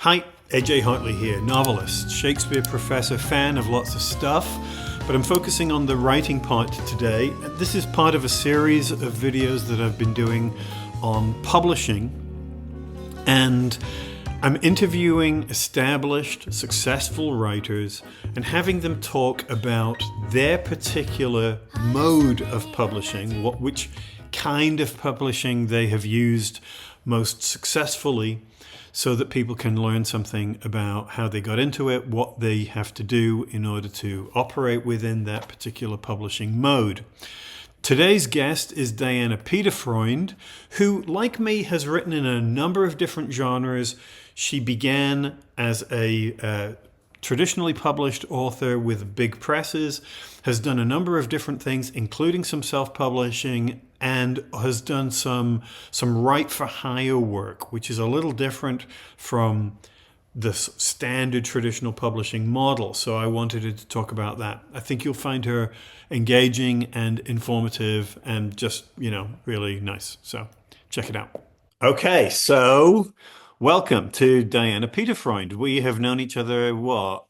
Hi, AJ Hartley here, novelist, Shakespeare professor, fan of lots of stuff, but I'm focusing on the writing part today. This is part of a series of videos that I've been doing on publishing, and I'm interviewing established, successful writers and having them talk about their particular mode of publishing, which kind of publishing they have used most successfully, so that people can learn something about how they got into it, what they have to do in order to operate within that particular publishing mode. Today's guest is Diana Peterfreund, who, like me, has written in a number of different genres. She began as a traditionally published author with big presses, has done a number of different things, including some self-publishing, and has done some write for hire work, which is a little different from the standard traditional publishing model. So I wanted her to talk about that. I think you'll find her engaging and informative and just, really nice. So check it out. Okay, so welcome to Diana Peterfreund. We have known each other, what,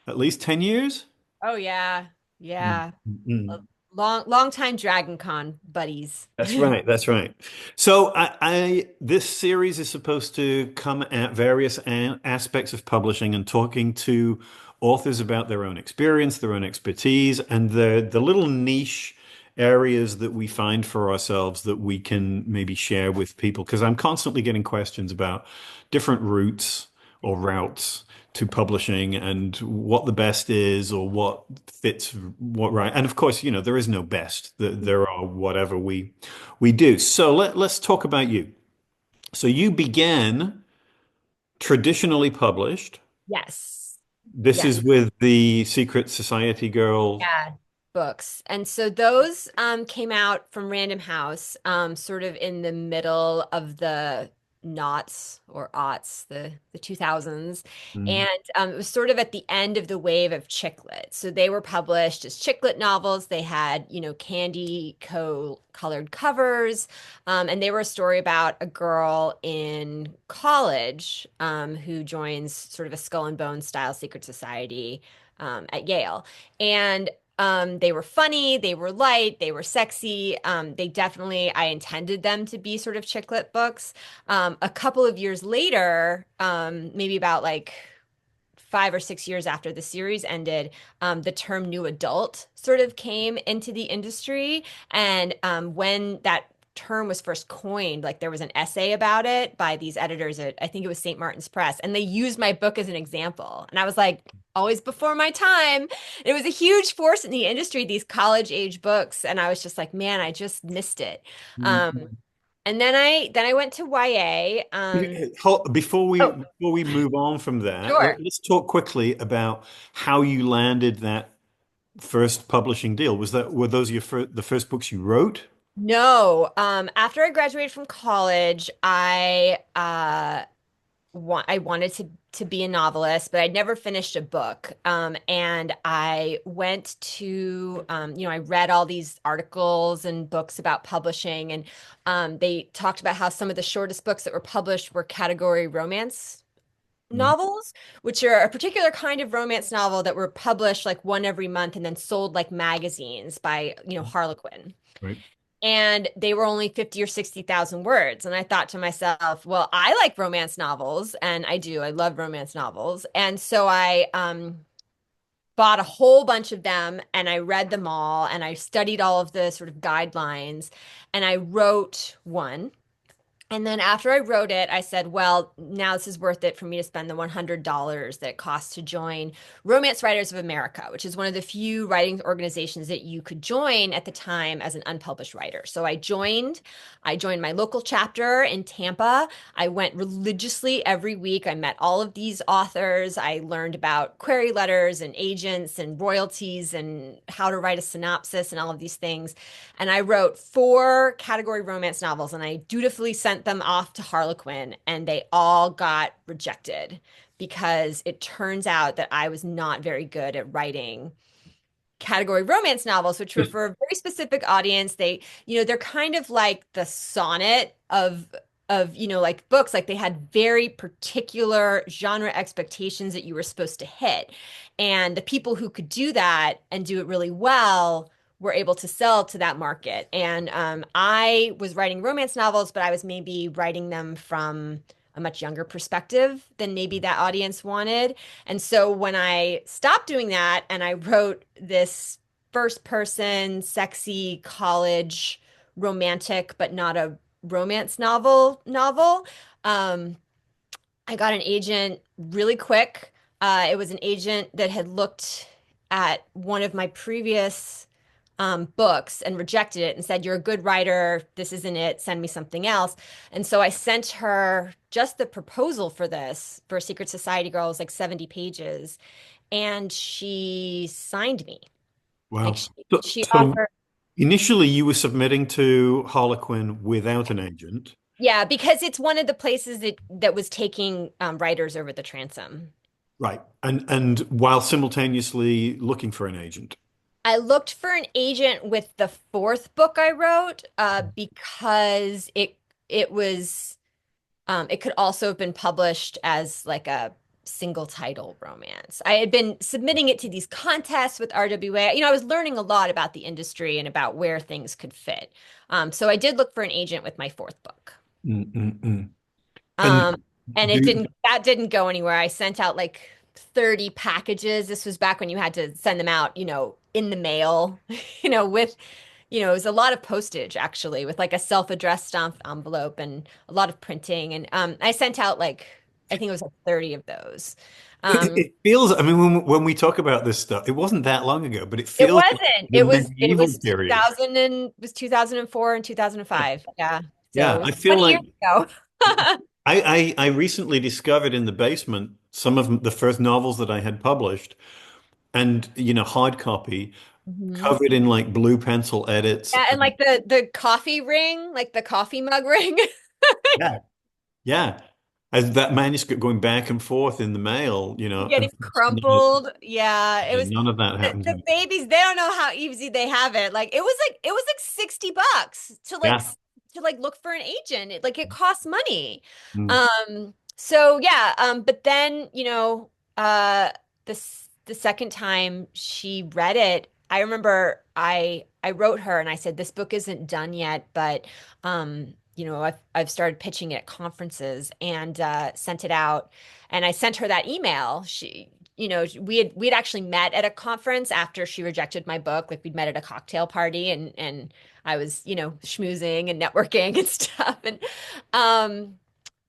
at least 10 years? Oh yeah. Yeah. Mm-mm. A long time Dragon Con buddies. That's right. That's right. So this series is supposed to come at various aspects of publishing and talking to authors about their own experience, their own expertise, and the little niche areas that we find for ourselves that we can maybe share with people. Because I'm constantly getting questions about different routes or routes to publishing and what the best is or what fits what right. And of course, there is no best. There are whatever we do. So let's talk about you. So you began traditionally published. Yes. This Yes. is with the Secret Society Girl. Yeah. Books. And so those came out from Random House, sort of in the middle of the knots or aughts, the 2000s. Mm, And it was sort of at the end of the wave of chick lit. So they were published as chick lit novels. They had, candy colored covers. And they were a story about a girl in college who joins sort of a skull and bones style secret society at Yale. And they were funny, they were light, they were sexy. They definitely, I intended them to be sort of chick lit books. A couple of years later, maybe about like 5 or 6 years after the series ended, the term new adult sort of came into the industry. And when that term was first coined, like there was an essay about it by these editors at, I think it was St. Martin's Press, and they used my book as an example. And I was like, always before my time. It was a huge force in the industry, these college age books. And I was just like, man, I just missed it. Um, mm. and then I went to YA. Before we Oh, before we move on from that, sure. let's talk quickly about how you landed that first publishing deal. Were those the first books you wrote? No, after I graduated from college, I wanted to be a novelist, but I'd never finished a book. And I went to I read all these articles and books about publishing, and they talked about how some of the shortest books that were published were category romance Mm, novels, which are a particular kind of romance novel that were published like one every month and then sold like magazines by, Harlequin. right. And they were only 50 or 60,000 words. And I thought to myself, well, I like romance novels, and I do. I love romance novels. And so I bought a whole bunch of them and I read them all and I studied all of the sort of guidelines and I wrote one. And then after I wrote it, I said, well, now this is worth it for me to spend the $100 that it costs to join Romance Writers of America, which is one of the few writing organizations that you could join at the time as an unpublished writer. So I joined my local chapter in Tampa. I went religiously every week. I met all of these authors. I learned about query letters and agents and royalties and how to write a synopsis and all of these things. And I wrote 4 category romance novels and I dutifully sent them off to Harlequin and they all got rejected because it turns out that I was not very good at writing category romance novels, which were for a very specific audience. They're kind of like the sonnet of like books, like they had very particular genre expectations that you were supposed to hit. And the people who could do that and do it really well were able to sell to that market. And I was writing romance novels, but I was maybe writing them from a much younger perspective than maybe that audience wanted. And so when I stopped doing that and I wrote this first person, sexy college romantic, but not a romance novel. Um, I got an agent really quick. It was an agent that had looked at one of my previous books and rejected it and said, "You're a good writer. This isn't it. Send me something else." And so I sent her just the proposal for this for Secret Society Girl. It was like 70 pages, and she signed me. Like Wow. she, So, she so offered. initially you were submitting to Harlequin without an agent, Yeah, because it's one of the places that was taking writers over the transom. right? And while simultaneously looking for an agent. I looked for an agent with the fourth book I wrote because it was it could also have been published as like a single title romance. I had been submitting it to these contests with RWA. I was learning a lot about the industry and about where things could fit. So I did look for an agent with my fourth book. Mm-mm-mm. And Um, and do that didn't go anywhere. I sent out like 30 packages. This was back when you had to send them out, in the mail, with, it was a lot of postage actually, with like a self-addressed stamped envelope and a lot of printing. And I sent out like, I think it was like 30 of those. Um, it feels, I mean, when we talk about this stuff, it wasn't that long ago, but it it feels like wasn't. the It was medieval period. 2000 and it was 2004 and 2005. Yeah. So Yeah, it was I feel 20 years like ago. I recently discovered in the basement some of the first novels that I had published, and hard copy, Mhm. covered in like blue pencil edits. Yeah, and And like the coffee ring, like the coffee mug ring. yeah, yeah, as that manuscript going back and forth in the mail, Getting crumpled. Yeah, it was none of that the, happened to the me. babies, they don't know how easy they have it. Like it was like $60 to Yeah. look for an agent. It costs money. Mm. So yeah, but then, the second time she read it, I remember I wrote her and I said, "This book isn't done yet, but I've started pitching it at conferences and sent it out." And I sent her that email. We had actually met at a conference after she rejected my book. Like we'd met at a cocktail party and I was, schmoozing and networking and stuff. And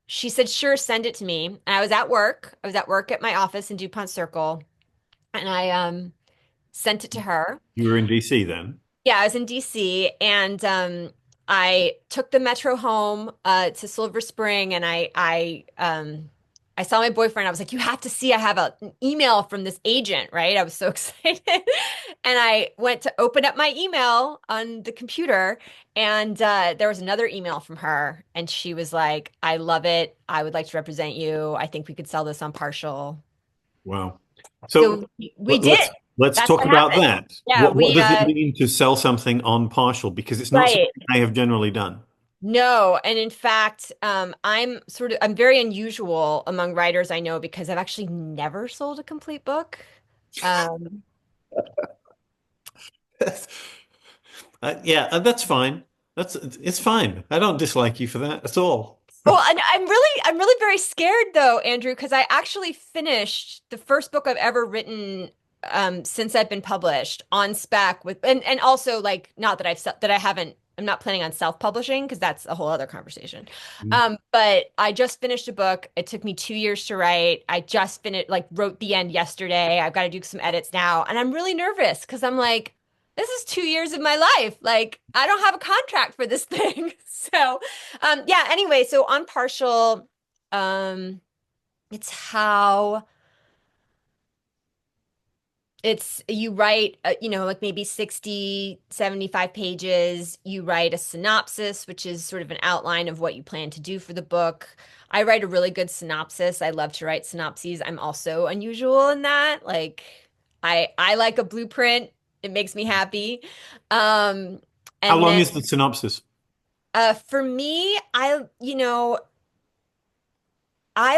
she said, "Sure, send it to me." And I was at work. I was at work at my office in DuPont Circle, and I sent it to her. You were in DC then? Yeah, I was in DC, and I took the metro home to Silver Spring, and I saw my boyfriend. I was like, "You have to see, I have an email from this agent," right? I was so excited. And I went to open up my email on the computer, and there was another email from her, and she was like, "I love it. I would like to represent you. I think we could sell this on Partial." Wow. So So we let- did. let's let's That's talk what about happened. that. Yeah, What we does it mean to sell something on partial? Because it's not right. something I have generally done. No, and in fact, I'm very unusual among writers I know because I've actually never sold a complete book. Um, Yeah, that's fine. It's fine. I don't dislike you for that at all. well, and I'm really very scared though, Andrew, because I actually finished the first book I've ever written since I've been published on spec with, and also like not that that I haven't. I'm not planning on self-publishing because that's a whole other conversation. Mm. But I just finished a book. It took me 2 years to write. I just finished, like, wrote the end yesterday. I've got to do some edits now, and I'm really nervous because I'm like, this is 2 years of my life. Like, I don't have a contract for this thing. So, yeah. Anyway, so on Partial, um, it's how it's you write, like maybe 60, 75 pages. You write a synopsis, which is sort of an outline of what you plan to do for the book. I write a really good synopsis. I love to write synopses. I'm also unusual in that. Like I like a blueprint. It makes me happy. Um, How and long then is the synopsis? For me, I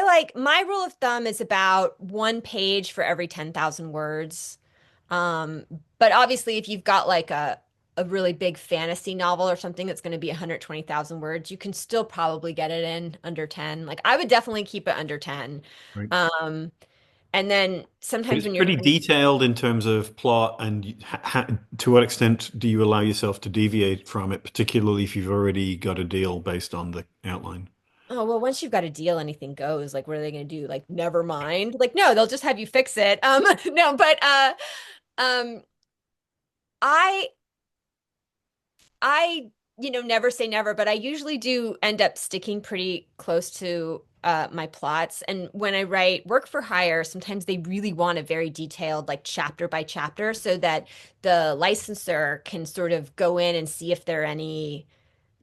like my rule of thumb is about one page for every 10,000 words. Um, but obviously if you've got like a really big fantasy novel or something that's going to be 120,000 words, you can still probably get it in under 10. Like I would definitely keep it under 10. Right. Um, and then But sometimes it's when you're pretty doing, detailed in terms of plot, and to what extent do you allow yourself to deviate from it, particularly if you've already got a deal based on the outline? oh, well, once you've got a deal, anything goes. Like, what are they going to do? Like, never mind. Like, no, they'll just have you fix it. No, but um, I I, never say never, but I usually do end up sticking pretty close to my plots. And when I write work for hire, sometimes they really want a very detailed, like chapter by chapter, so that the licensor can sort of go in and see if there are any,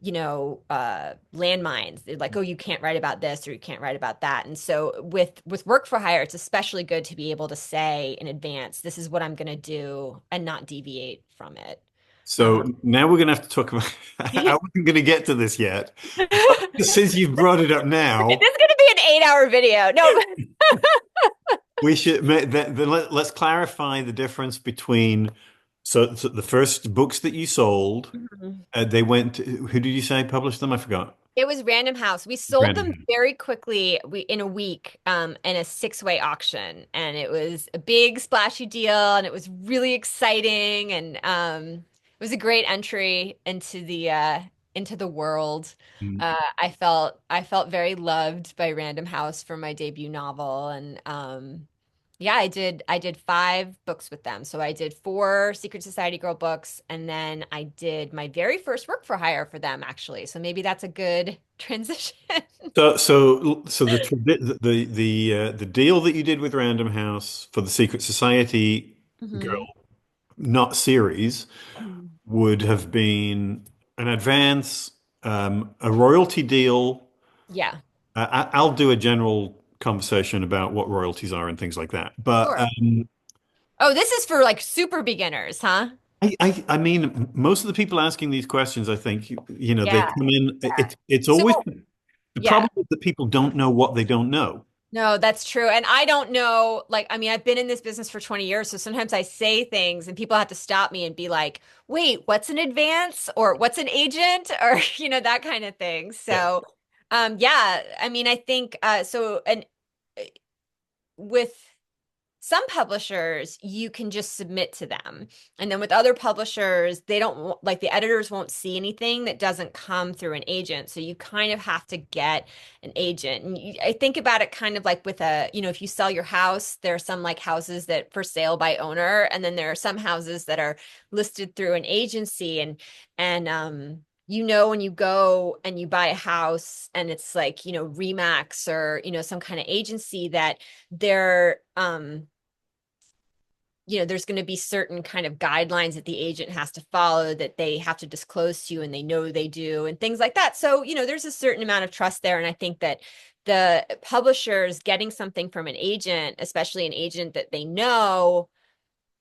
landmines. They're like, oh, you can't write about this or you can't write about that. And so with work for hire, it's especially good to be able to say in advance, this is what I'm going to do and not deviate from it. So now we're going to have to talk about. I wasn't going to get to this yet, but since you've brought it up This now, is going to be an 8-hour video. No, but we should then let's clarify the difference between so the first books that you sold, Mhm. they went to, who did you say published them? I forgot. It was Random House. We sold them Random. very quickly, in a week, in a six-way auction, and it was a big splashy deal, and it was really exciting, and it was a great entry into the world. I felt very loved by Random House for my debut novel, and yeah, I did 5 books with them. So I did 4 Secret Society Girl books, and then I did my very first work for hire for them, actually. So maybe that's a good transition. So the deal that you did with Random House for the Secret Society Hmm. Girl, not series, Mhm. would have been an advance, a royalty deal. Yeah, I'll do a general conversation about what royalties are and things like that. But sure. Oh, this is for like super beginners, huh? I mean, most of the people asking these questions, I think, they Yeah, come in. yeah. It's So, always the yeah. problem is that people don't know what they don't know. No, that's true. And I don't know, like, I mean, I've been in this business for 20 years, so sometimes I say things and people have to stop me and be like, wait, what's an advance? Or what's an agent? Or, that kind of thing. Yeah. So, yeah, I mean, I think and with some publishers, you can just submit to them. And then with other publishers, they don't like the editors won't see anything that doesn't come through an agent. So you kind of have to get an agent. And I think about it kind of like with if you sell your house, there are some like houses that for sale by owner, and then there are some houses that are listed through an agency. And when you go and you buy a house and it's like, Remax or, some kind of agency that they're there's going to be certain kind of guidelines that the agent has to follow that they have to disclose to you and they know they do and things like that. So, there's a certain amount of trust there. And I think that the publishers getting something from an agent, especially an agent that they know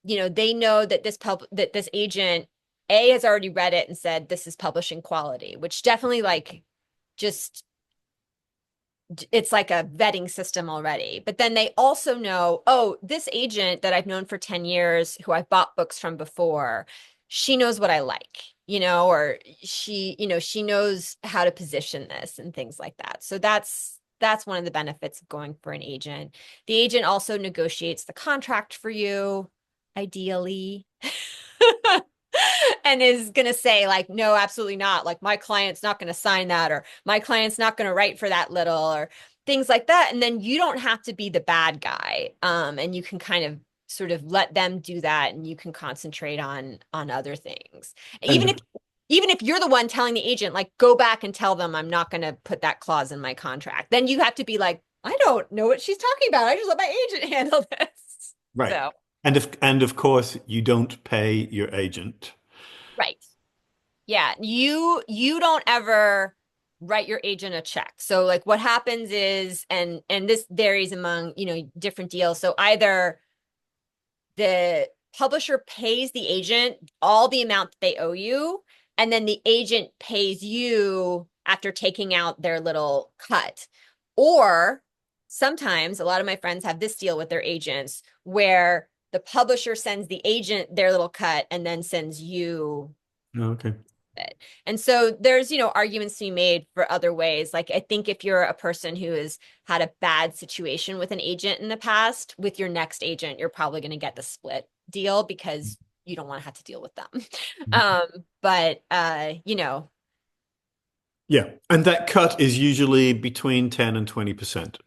that this agent A has already read it and said this is publishing quality, which definitely like just it's like a vetting system already. But then they also know, oh, this agent that I've known for 10 years, who I've bought books from before, she knows what I like, or she knows how to position this and things like that. So that's one of the benefits of going for an agent. The agent also negotiates the contract for you, ideally. And is going to say like, no, absolutely not. Like my client's not going to sign that, or my client's not going to write for that little, or things like that. And then you don't have to be the bad guy. And you can kind of sort of let them do that, and you can concentrate on other things. Even if And even if you're the one telling the agent, like, go back and tell them I'm not going to put that clause in my contract, then you have to be like, I don't know what she's talking about. I just let my agent handle this. right. So, And of course, you don't pay your agent. right. Yeah, you don't ever write your agent a check. So like what happens is, and this varies among, different deals. So either the publisher pays the agent all the amount that they owe you, and then the agent pays you after taking out their little cut. Or sometimes a lot of my friends have this deal with their agents where the publisher sends the agent their little cut and then sends you Oh, okay. it. And so there's, arguments to be made for other ways. Like I think if you're a person who has had a bad situation with an agent in the past, with your next agent, you're probably going to get the split deal because you don't want to have to deal with them. Mhm. But Yeah. And that cut is usually between 10 and 20%.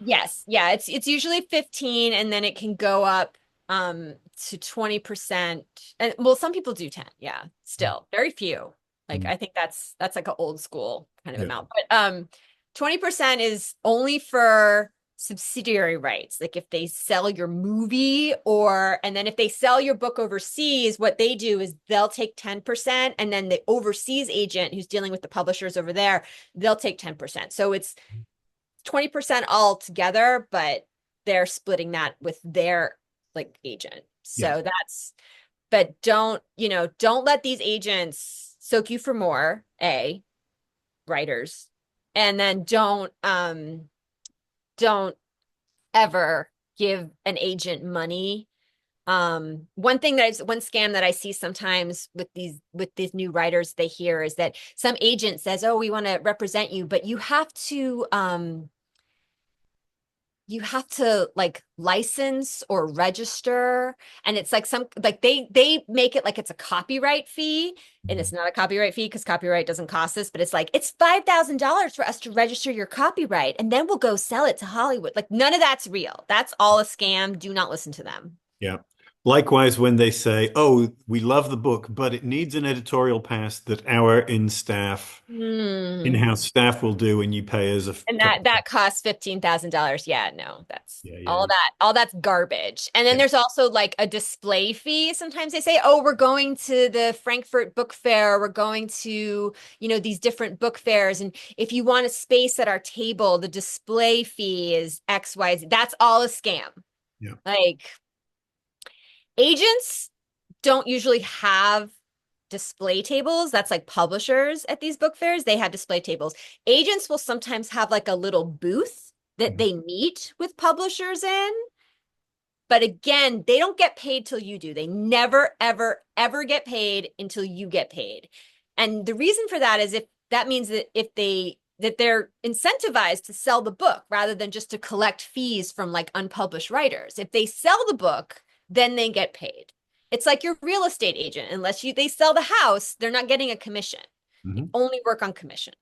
yes, yeah, it's usually 15 and then it can go up to 20%. And well, some people do 10. Yeah, still. Very few. Like Mm. I think that's like an old school kind of Yeah. amount. But 20% is only for subsidiary rights. Like if they sell your movie and then if they sell your book overseas, what they do is they'll take 10% and then the overseas agent who's dealing with the publishers over there, they'll take 10%. So it's 20% all together, but they're splitting that with their like agent. Yeah. So but don't let these agents soak you for more, writers. And then don't ever give an agent money. One scam that I see sometimes with these new writers they hear is that some agent says, "Oh, we want to represent you, but you have to like license or register." And it's like they make it like it's a copyright fee, and it's not a copyright fee because copyright doesn't cost this, but it's like it's $5,000 for us to register your copyright and then we'll go sell it to Hollywood. Like none of that's real. That's all a scam. Do not listen to them. Yeah. Likewise, when they say, "Oh, we love the book, but it needs an editorial pass that our Hmm. in-house staff will do, and you pay us a And that couple." that costs $15,000. Yeah, no, that's Yeah, yeah, all that's garbage. And then yeah. there's also like a display fee. Sometimes they say, "Oh, we're going to the Frankfurt Book Fair. We're going to, these different book fairs. And if you want a space at our table, the display fee is XYZ." That's all a scam. Yeah. Like agents don't usually have display tables. That's like publishers at these book fairs. They have display tables. Agents will sometimes have like a little booth that Mhm. they meet with publishers in. But again, they don't get paid till you do. They never, ever, ever get paid until you get paid. And the reason for that is if that means that they're incentivized to sell the book rather than just to collect fees from like unpublished writers. If they sell the book, then they get paid. It's like your real estate agent. Unless they sell the house, they're not getting a commission. You Mhm. only work on commission.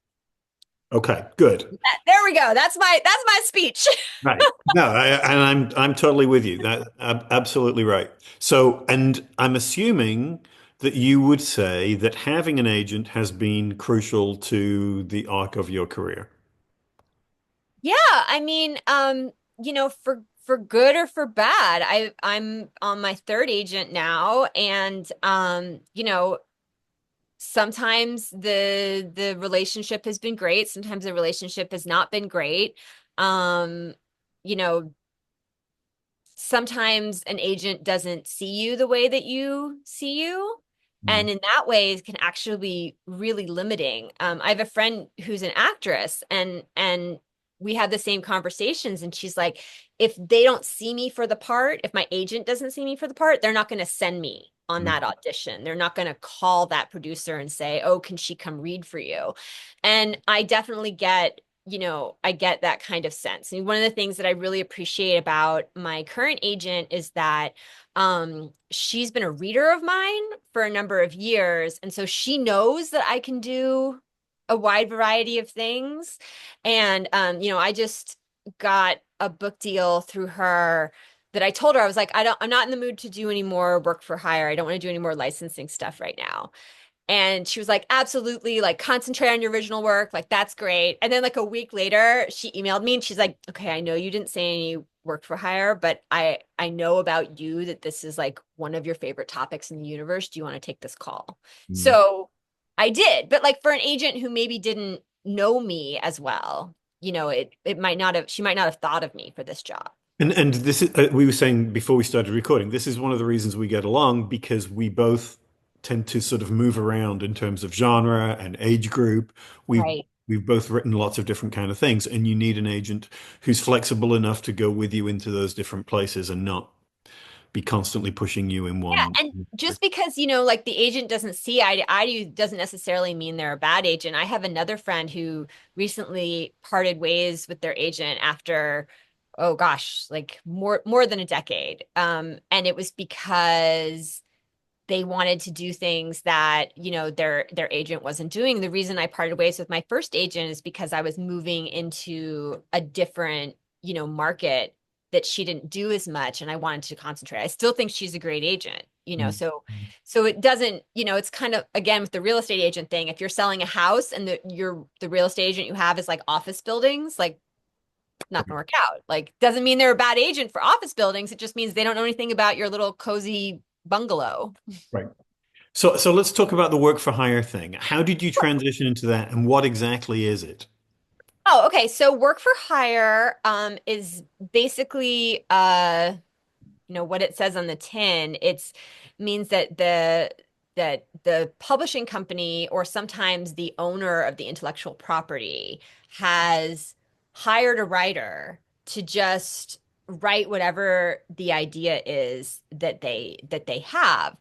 Okay, good. There we go. That's my speech. Right. No, and I'm totally with you. That absolutely right. So, and I'm assuming that you would say that having an agent has been crucial to the arc of your career. Yeah, I mean, for good or for bad, I'm on my third agent now, and sometimes the relationship has been great, sometimes the relationship has not been great. Um, you know, Sometimes an agent doesn't see you the way that you see you. Mm. And in that way, it can actually be really limiting. I have a friend who's an actress, and we had the same conversations. And she's like, if they don't see me for the part, if my agent doesn't see me for the part, they're not going to send me on Mm. that audition. They're not going to call that producer and say, "Oh, can she come read for you?" And I definitely I get that kind of sense. And one of the things that I really appreciate about my current agent is that she's been a reader of mine for a number of years. And so she knows that I can do a wide variety of things. And I just got a book deal through her that I told her I was like, I'm not in the mood to do any more work for hire. I don't want to do any more licensing stuff right now. And she was like, absolutely, like concentrate on your original work. Like, that's great. And then like a week later, she emailed me and she's like, "Okay, I know you didn't say any work for hire, but I know about you that this is like one of your favorite topics in the universe. Do you want to take this call?" Mm. So I did. But like for an agent who maybe didn't know me as well, she might not have thought of me for this job. And this is we were saying before we started recording, this is one of the reasons we get along because we both tend to sort of move around in terms of genre and age group. We've Right. we've both written lots of different kind of things, and you need an agent who's flexible enough to go with you into those different places and not be constantly pushing you in Yeah, one. and just because, like the agent doesn't see eye to eye to you doesn't necessarily mean they're a bad agent. I have another friend who recently parted ways with their agent after, oh gosh, like more than a decade. And it was because they wanted to do things that, their agent wasn't doing. The reason I parted ways with my first agent is because I was moving into a different, market that she didn't do as much and I wanted to concentrate. I still think she's a great agent, Mm. so it doesn't, it's kind of again with the real estate agent thing. If you're selling a house and the real estate agent you have is like office buildings, like not gonna work out. Like doesn't mean they're a bad agent for office buildings. It just means they don't know anything about your little cozy bungalow. Right. So let's talk about the work for hire thing. How did you transition into that, and what exactly is it? Oh, okay. So work for hire is basically what it says on the tin. It's means that the publishing company or sometimes the owner of the intellectual property has hired a writer to just write whatever the idea is that they have.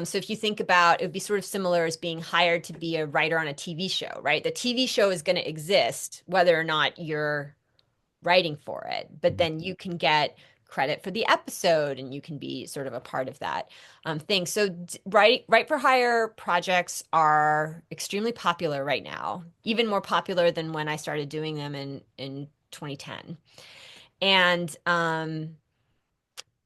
So if you think about it would be sort of similar as being hired to be a writer on a TV show, right? The TV show is going to exist whether or not you're writing for it, but then you can get credit for the episode and you can be sort of a part of that thing. So write for hire projects are extremely popular right now, even more popular than when I started doing them in 2010. And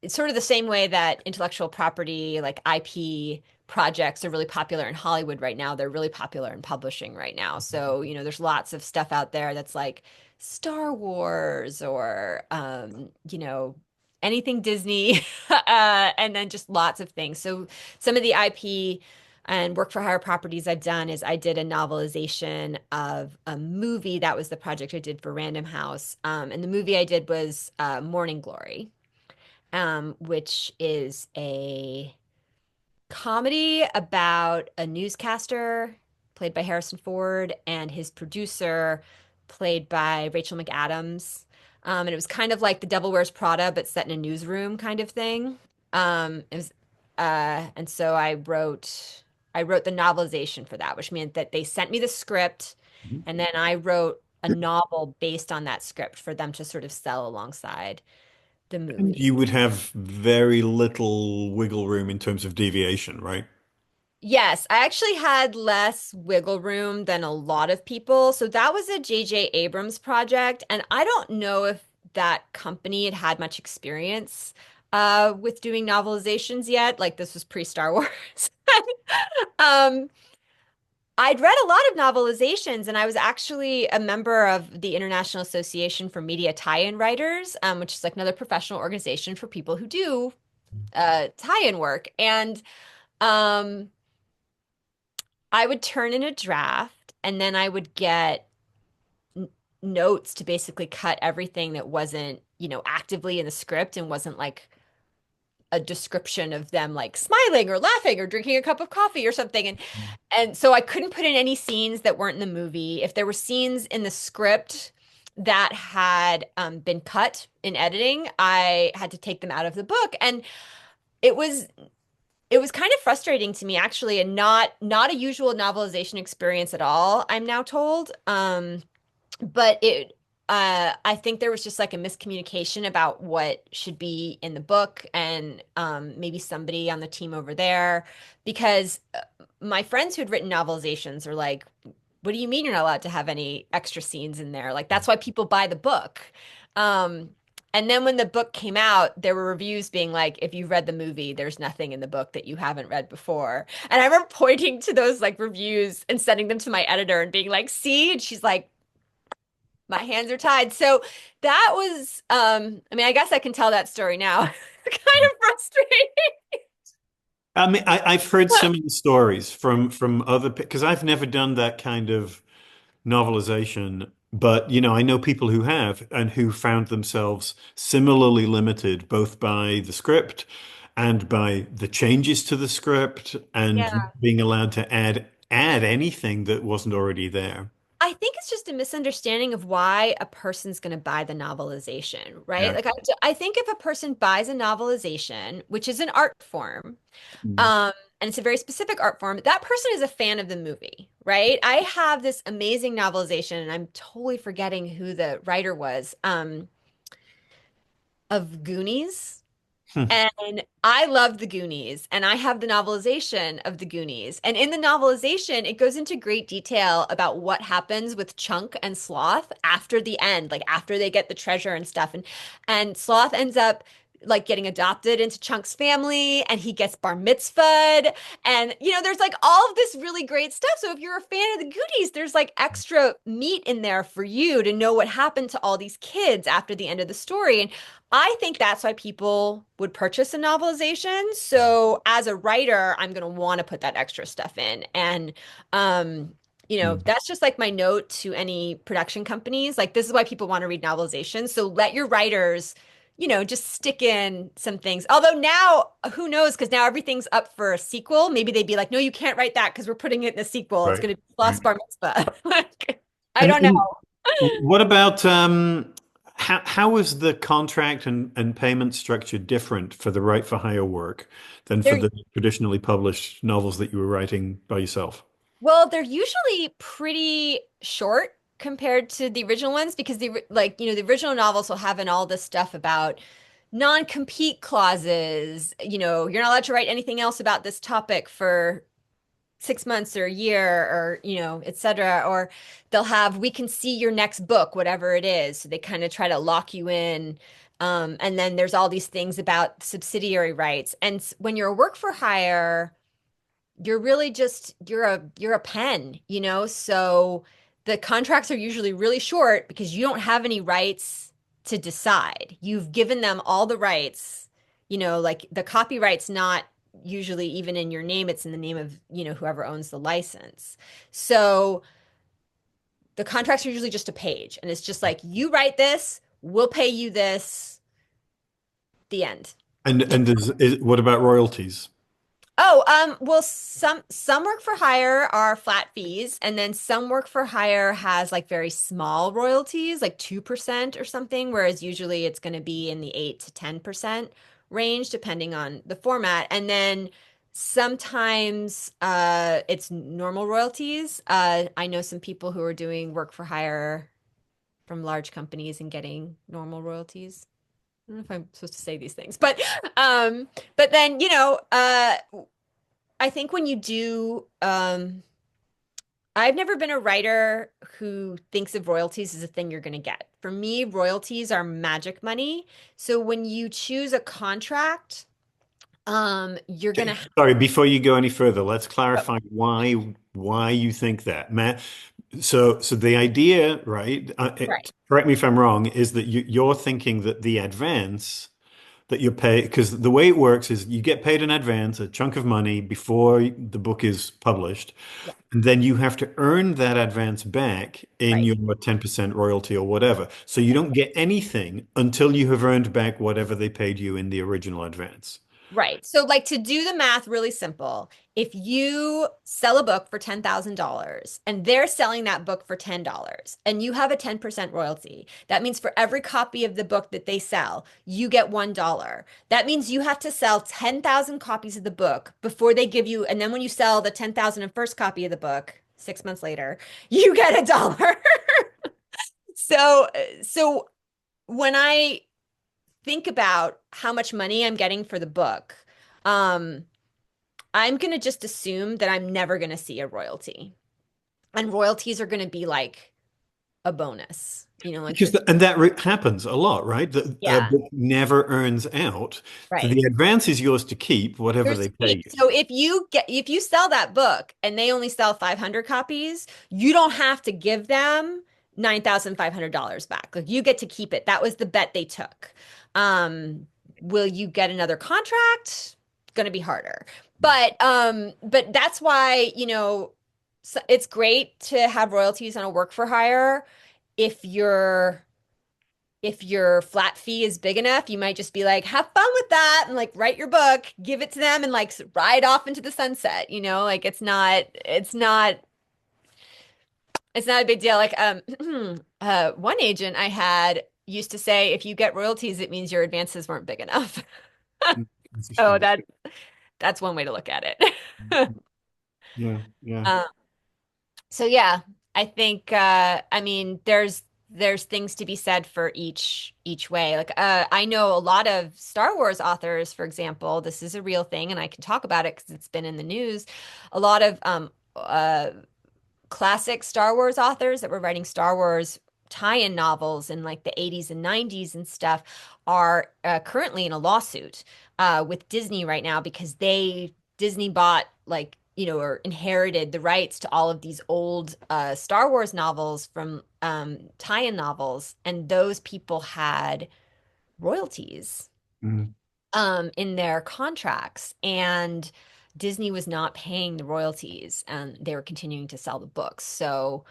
it's sort of the same way that intellectual property, like IP projects are really popular in Hollywood right now. They're really popular in publishing right now. So, there's lots of stuff out there that's like Star Wars or, anything Disney, and then just lots of things. So some of the IP and work for hire properties I've done is I did a novelization of a movie. That was the project I did for Random House. And the movie I did was Morning Glory, which is a comedy about a newscaster played by Harrison Ford and his producer played by Rachel McAdams. And it was kind of like The Devil Wears Prada, but set in a newsroom kind of thing. It was, and so I wrote the novelization for that, which meant that they sent me the script, Mhm. and then I wrote a novel based on that script for them to sort of sell alongside the And movie. you would have very little wiggle room in terms of deviation, right? Yes, I actually had less wiggle room than a lot of people. So that was a J.J. Abrams project, and I don't know if that company had much experience with doing novelizations yet. Like this was pre-Star Wars. Um, I'd read a lot of novelizations, and I was actually a member of the International Association for Media Tie-in Writers, which is like another professional organization for people who do tie-in work. And um, I would turn in a draft and then I would get n notes to basically cut everything that wasn't, actively in the script and wasn't like a description of them like smiling or laughing or drinking a cup of coffee or something. And so I couldn't put in any scenes that weren't in the movie. If there were scenes in the script that had been cut in editing, I had to take them out of the book. And it was it was kind of frustrating to me actually, and not a usual novelization experience at all, I'm now told. But I think there was just like a miscommunication about what should be in the book, and maybe somebody on the team over there, because my friends who'd written novelizations are like, what do you mean you're not allowed to have any extra scenes in there? Like that's why people buy the book. Um, and then when the book came out, there were reviews being like, if you've read the movie, there's nothing in the book that you haven't read before. And I remember pointing to those like reviews and sending them to my editor and being like, see? And she's like, my hands are tied. So that was, I mean, I guess I can tell that story now. Kind of frustrating. I mean, I've heard similar stories from other because I've never done that kind of novelization, but I know people who have and who found themselves similarly limited both by the script and by the changes to the script and Yeah. being allowed to add anything that wasn't already there. I think it's just a misunderstanding of why a person's going to buy the novelization, right? Yeah. Like I think if a person buys a novelization, which is an art form, Mm. um, and it's a very specific art form, that person is a fan of the movie, right? I have this amazing novelization, and I'm totally forgetting who the writer was, of Goonies. Hmm. And I love the Goonies, and I have the novelization of the Goonies. And in the novelization, it goes into great detail about what happens with Chunk and Sloth after the end, like after they get the treasure and stuff. And Sloth ends up like getting adopted into Chunk's family, and he gets bar mitzvahed. And there's like all of this really great stuff. So if you're a fan of the Goonies, there's like extra meat in there for you to know what happened to all these kids after the end of the story. And I think that's why people would purchase a novelization. So as a writer, I'm going to want to put that extra stuff in. And, Mm. that's just like my note to any production companies. Like, this is why people want to read novelizations. So let your writers, just stick in some things. Although now, who knows? Because now everything's up for a sequel. Maybe they'd be like, no, you can't write that because we're putting it in a sequel. It's Right. going to be Right. Lost Bar Mitzvah. Like, I don't know. And what about how is the contract and payment structure different for the right for hire work than for They're the traditionally published novels that you were writing by yourself? Well, they're usually pretty short compared to the original ones because the original novels will have in all this stuff about non-compete clauses. You're not allowed to write anything else about this topic for 6 months or a year or, et cetera. Or they'll have, we can see your next book, whatever it is. So they kind of try to lock you in. And then there's all these things about subsidiary rights. And when you're a work for hire, you're really just you're a pen. So the contracts are usually really short because you don't have any rights to decide. You've given them all the rights. Like the copyright's not usually even in your name, it's in the name of, whoever owns the license. So the contracts are usually just a page, and it's just like, you write this, we'll pay you this, the end. And what about royalties? Oh, well, some work for hire are flat fees, and then some work for hire has like very small royalties, like 2% or something, whereas usually it's going to be in the 8 to 10% range, depending on the format. And then sometimes it's normal royalties. I know some people who are doing work for hire from large companies and getting normal royalties. I don't know if I'm supposed to say these things, but then, I think when you do, I've never been a writer who thinks of royalties as a thing you're going to get. For me, royalties are magic money. So when you choose a contract, you're going Okay, to, sorry, before you go any further, let's clarify why you think that. Matt, so the idea, right, right, correct me if I'm wrong, is that you're thinking that the advance that you pay, because the way it works is you get paid in advance, a chunk of money before the book is published, yeah, and then you have to earn that advance back in right. your 10% royalty or whatever. So you don't get anything until you have earned back whatever they paid you in the original advance. Right. So, like, to do the math really simple, if you sell a book for $10,000 and they're selling that book for $10 and you have a 10% royalty, that means for every copy of the book that they sell, you get $1. That means you have to sell 10,000 copies of the book before they give you, and then when you sell the 10,000 and first copy of the book 6 months later, you get $1. So when I think about how much money I'm getting for the book, um, I'm going to just assume that I'm never going to see a royalty. And royalties are going to be like a bonus, like Because this. and that happens a lot, right? The Yeah, book never earns out. right. The advance is yours to keep, whatever Yours they to pay keep. you. So if you sell that book and they only sell 500 copies, you don't have to give them $9,500 back. Like, you get to keep it. That was the bet they took. Um, will you get another contract? Going to be harder. But that's why, it's great to have royalties on a work for hire if you're if your flat fee is big enough, you might just be like, have fun with that and like write your book, give it to them and like ride off into the sunset, like it's not a big deal. Like one agent I had used to say if you get royalties, it means your advances weren't big enough. Oh, Interesting. that's one way to look at it. Yeah, yeah. Um, so yeah, I think I mean there's things to be said for each way. Like I know a lot of Star Wars authors, for example, this is a real thing and I can talk about it because it's been in the news. A lot of classic Star Wars authors that were writing Star Wars tie-in novels in like the 80s and 90s and stuff are currently in a lawsuit with Disney right now because Disney bought like or inherited the rights to all of these old Star Wars novels from tie-in novels, and those people had royalties Mm. in their contracts, and Disney was not paying the royalties, and they were continuing to sell the books. So,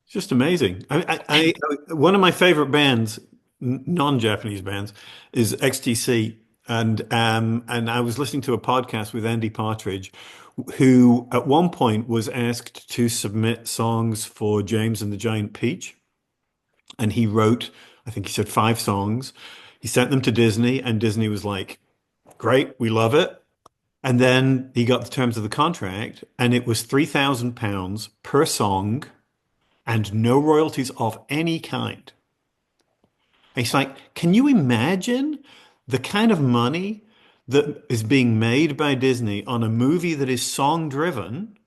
It's just amazing. One of my favorite bands, non-Japanese bands, is XTC, and I was listening to a podcast with Andy Partridge, who at one point was asked to submit songs for James and the Giant Peach, and he wrote, I think he said 5 songs. He sent them to Disney, and Disney was like, "Great, we love it." And then he got the terms of the contract, and it was £3,000 per song and no royalties of any kind. And it's like, can you imagine the kind of money that is being made by Disney on a movie that is song driven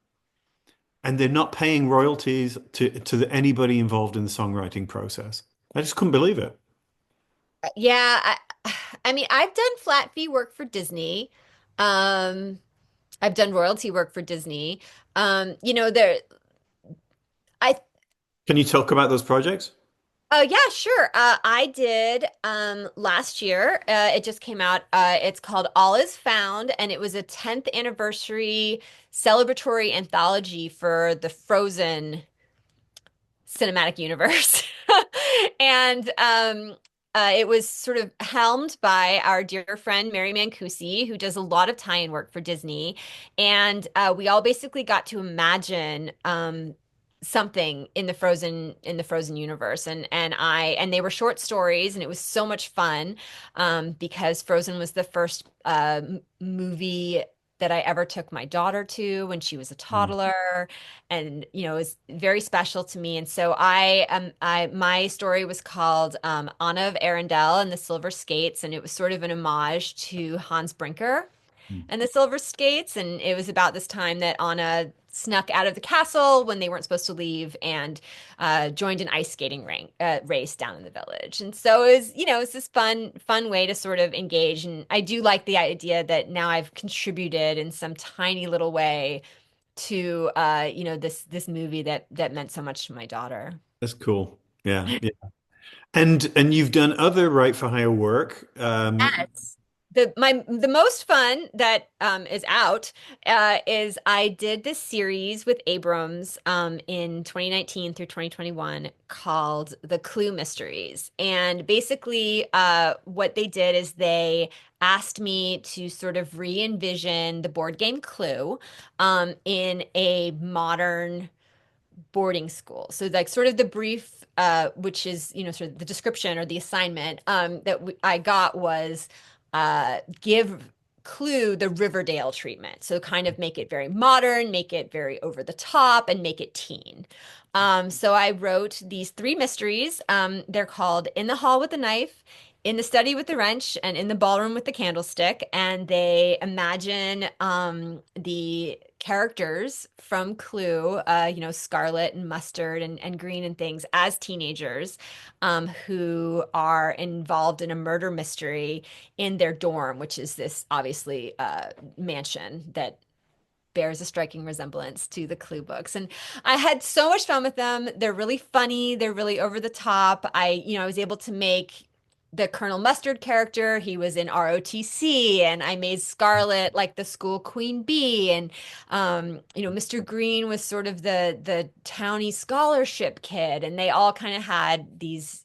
and they're not paying royalties to anybody involved in the songwriting process? I just couldn't believe it. yeah, I mean, I've done flat fee work for Disney. Um, I've done royalty work for Disney. There, I Can you talk about those projects? Oh yeah, sure. I did last year. It just came out. It's called All Is Found, and it was a 10th anniversary celebratory anthology for the Frozen cinematic universe. And it was sort of helmed by our dear friend Mary Mancusi, who does a lot of tie-in work for Disney. And we all basically got to imagine something in the Frozen universe. And they were short stories, and it was so much fun because Frozen was the first movie that I ever took my daughter to when she was a Mm. toddler, and it was very special to me. And so my story was called Anna of Arendelle and the Silver Skates, and it was sort of an homage to Hans Brinker and the Silver Skates. And it was about this time that Anna snuck out of the castle when they weren't supposed to leave and joined an ice skating race down in the village. And so it's this fun way to sort of engage. And I do like the idea that now I've contributed in some tiny little way to this movie that meant so much to my daughter. That's cool. Yeah, yeah. And you've done other right for hire work. Yes. The most fun that is out is I did this series with Abrams in 2019 through 2021 called The Clue Mysteries. And basically what they did is they asked me to sort of re-envision the board game Clue in a modern boarding school. So like sort of the brief, which is, sort of the description or the assignment that I got was give Clue the Riverdale treatment. So kind of make it very modern, make it very over the top, and make it teen. So I wrote these 3 mysteries. They're called In the Hall with the Knife, In the Study with the Wrench, and In the Ballroom with the Candlestick. And they imagine the characters from Clue, Scarlet and Mustard and Green and things as teenagers who are involved in a murder mystery in their dorm, which is this obviously mansion that bears a striking resemblance to the Clue books. And I had so much fun with them. They're really funny. They're really over the top. I was able to make the Colonel Mustard character. He was in ROTC, and I made Scarlet like the school queen bee, and Mr. Green was sort of the townie scholarship kid, and they all kind of had these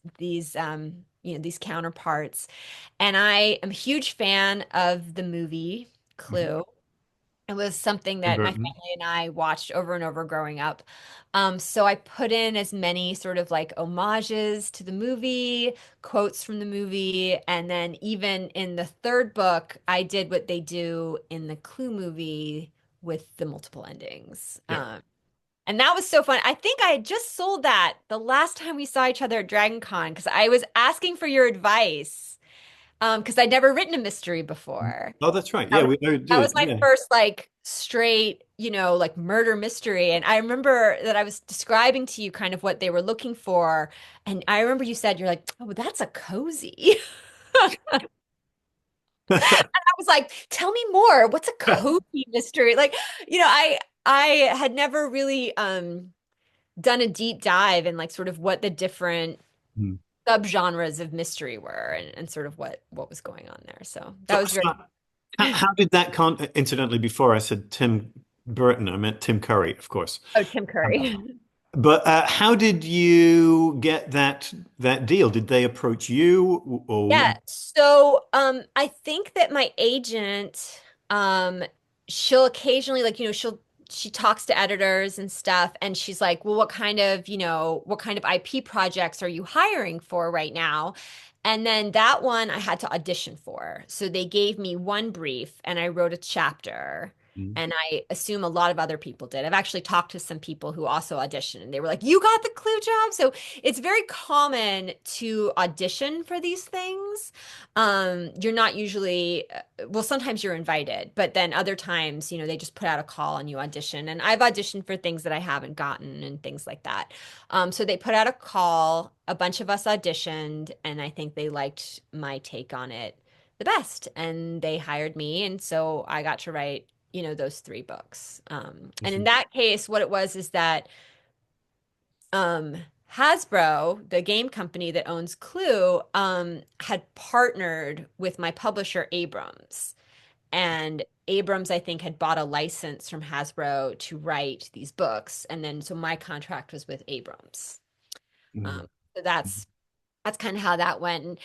counterparts. And I am a huge fan of the movie Mhm. Clue. It was something Tim that my Burton. family and I watched over and over growing up. So I put in as many sort of like homages to the movie, quotes from the movie, and then even in the third book, I did what they do in the Clue movie with the multiple endings. Yeah. And that was so fun. I think I had just sold that the last time we saw each other at Dragon Con because I was asking for your advice because I'd never written a mystery before. Oh, that's right. That Yeah, was we do that it. was my Yeah. first like straight, like murder mystery. And I remember that I was describing to you kind of what they were looking for. And I remember you said you're like, "Oh, that's a cozy." I was like, "Tell me more. What's a cozy mystery?" Like, I had never really done a deep dive in like sort of what the different Hmm. subgenres of mystery were and sort of what was going on there. So that So, was very how did that incidentally, before I said Tim Burton, I meant Tim Curry, of course. Oh, Tim Um, Curry. But how did you get that deal? Did they approach you or Yeah, so I think that my agent she'll occasionally like, she talks to editors and stuff and she's like, "Well, what kind of IP projects are you hiring for right now?" And then that one I had to audition for. So they gave me one brief and I wrote a chapter. Mm, And I assume a lot of other people did. I've actually talked to some people who also auditioned and they were like, "You got the Clue job." So it's very common to audition for these things. You're not usually, well, sometimes you're invited, but then other times, they just put out a call and you audition. And I've auditioned for things that I haven't gotten and things like that. So they put out a call, a bunch of us auditioned, and I think they liked my take on it the best. And they hired me. And so I got to write, those three books. And in listen. that case, what it was is that um Hasbro, the game company that owns Clue, had partnered with my publisher Abrams. And Abrams, I think, had bought a license from Hasbro to write these books. And then so my contract was with Abrams. Mm, Um, so that's kind of how that went. And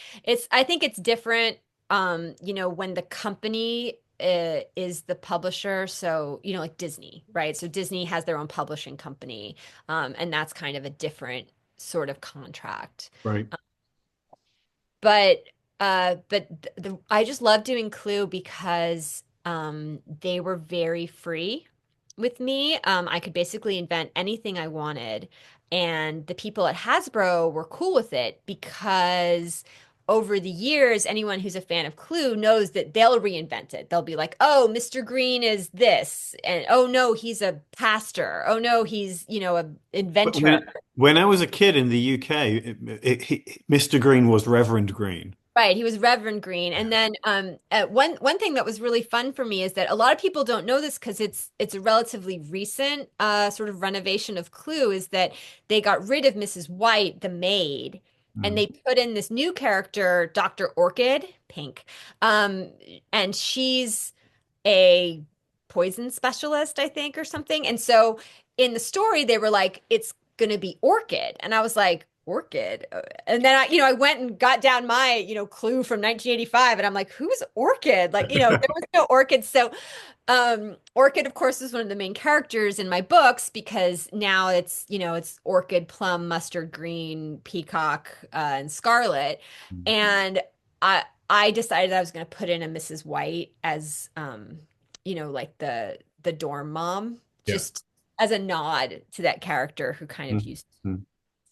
I think it's different, when the company is the publisher. So, like Disney, right? So Disney has their own publishing company, and that's kind of a different sort of contract. right. But I just love doing Clue because they were very free with me. I could basically invent anything I wanted, and the people at Hasbro were cool with it because over the years, anyone who's a fan of Clue knows that they'll reinvent it. They'll be like, "Oh, Mr. Green is this," and "Oh no, he's a pastor. Oh no, he's, a But inventor." when I was a kid in the UK, Mr. Green was Reverend Green. Right, he was Reverend Green. And then one thing that was really fun for me is that a lot of people don't know this because it's a relatively recent sort of renovation of Clue is that they got rid of Mrs. White, the maid, and Mm. they put in this new character, Dr. Orchid, Pink. Um, and she's a poison specialist, I think, or something. And so in the story, they were like, "It's gonna be Orchid," and I was like, "Orchid?" And then I went and got down my, Clue from 1985, and I'm like, "Who's Orchid?" Like, there was no Orchid. So, Orchid, of course, is one of the main characters in my books because now it's Orchid, Plum, Mustard Green, Peacock, and Scarlet, and I decided I was going to put in a Mrs. White as like the dorm mom, Yeah. just as a nod to that character who kind of Mm, used mm,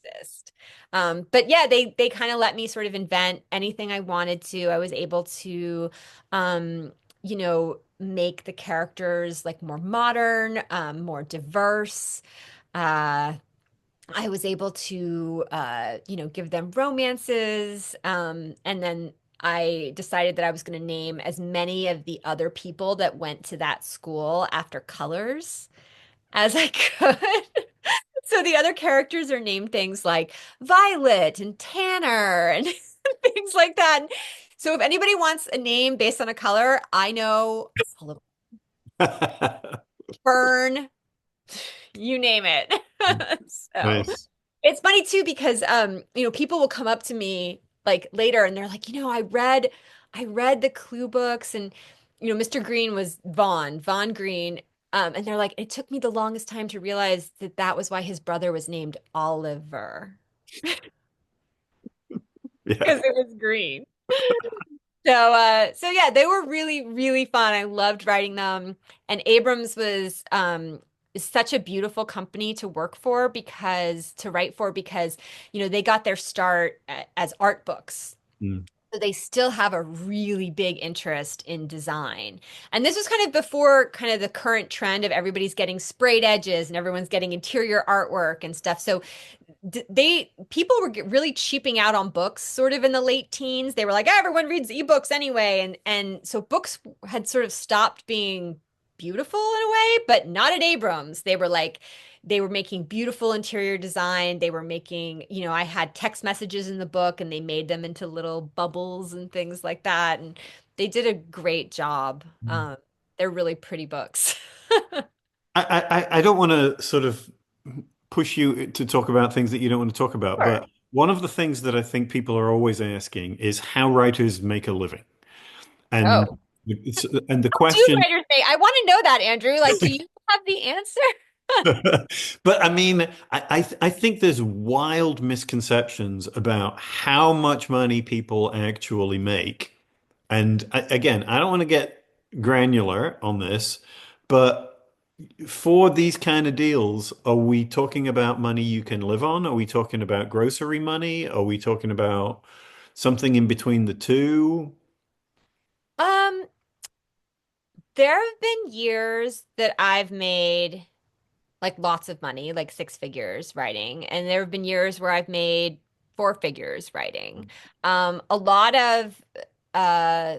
to exist. But yeah, they kind of let me sort of invent anything I wanted to. I was able to make the characters like more modern, more diverse. Uh I was able to, give them romances. And then I decided that I was going to name as many of the other people that went to that school after colors as I could. So the other characters are named things like Violet and Tanner and things like that. So if anybody wants a name based on a color, I know all of Fern, you name it. So Nice. it's funny too because people will come up to me like later and they're like, I read the Clue books and Mr. Green was Vaughn Green. And they're like, it took me the longest time to realize that that was why his brother was named Oliver Yeah. because it was green. So yeah, they were really, really fun. I loved writing them. And Abrams was is such a beautiful company to work for because to write for because they got their start as art books. Mm. So they still have a really big interest in design. And this was kind of before kind of the current trend of everybody's getting sprayed edges and everyone's getting interior artwork and stuff. So people were really cheaping out on books sort of in the late teens. They were like, everyone reads ebooks anyway. And so books had sort of stopped being beautiful in a way, but not at Abrams. They were making beautiful interior design. They were making, I had text messages in the book and they made them into little bubbles and things like that. And they did a great job. They're really pretty books. I don't want to sort of push you to talk about things that you don't want to talk about, Sure. but one of the things that I think people are always asking is how writers make a living. And Oh. it's, and the Do question, writers say, I want to know that, Andrew. Like, do you have the answer? but I mean, I think there's wild misconceptions about how much money people actually make. And again, I don't want to get granular on this, but for these kind of deals, are we talking about money you can live on? Are we talking about grocery money? Are we talking about something in between the two? Um, there have been years that I've made like lots of money, like six figures writing, and there have been years where I've made four figures writing. A lot of uh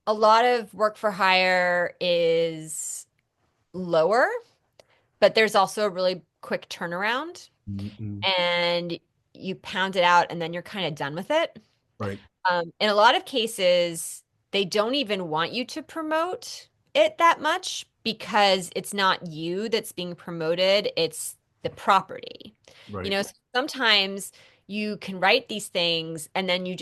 a lot of work for hire is lower, but there's also a really quick turnaround Mm-mm. and you pound it out and then you're kind of done with it. Right. In a lot of cases, they don't even want you to promote it that much because it's not you that's being promoted, it's the property. Right. So sometimes you can write these things and then you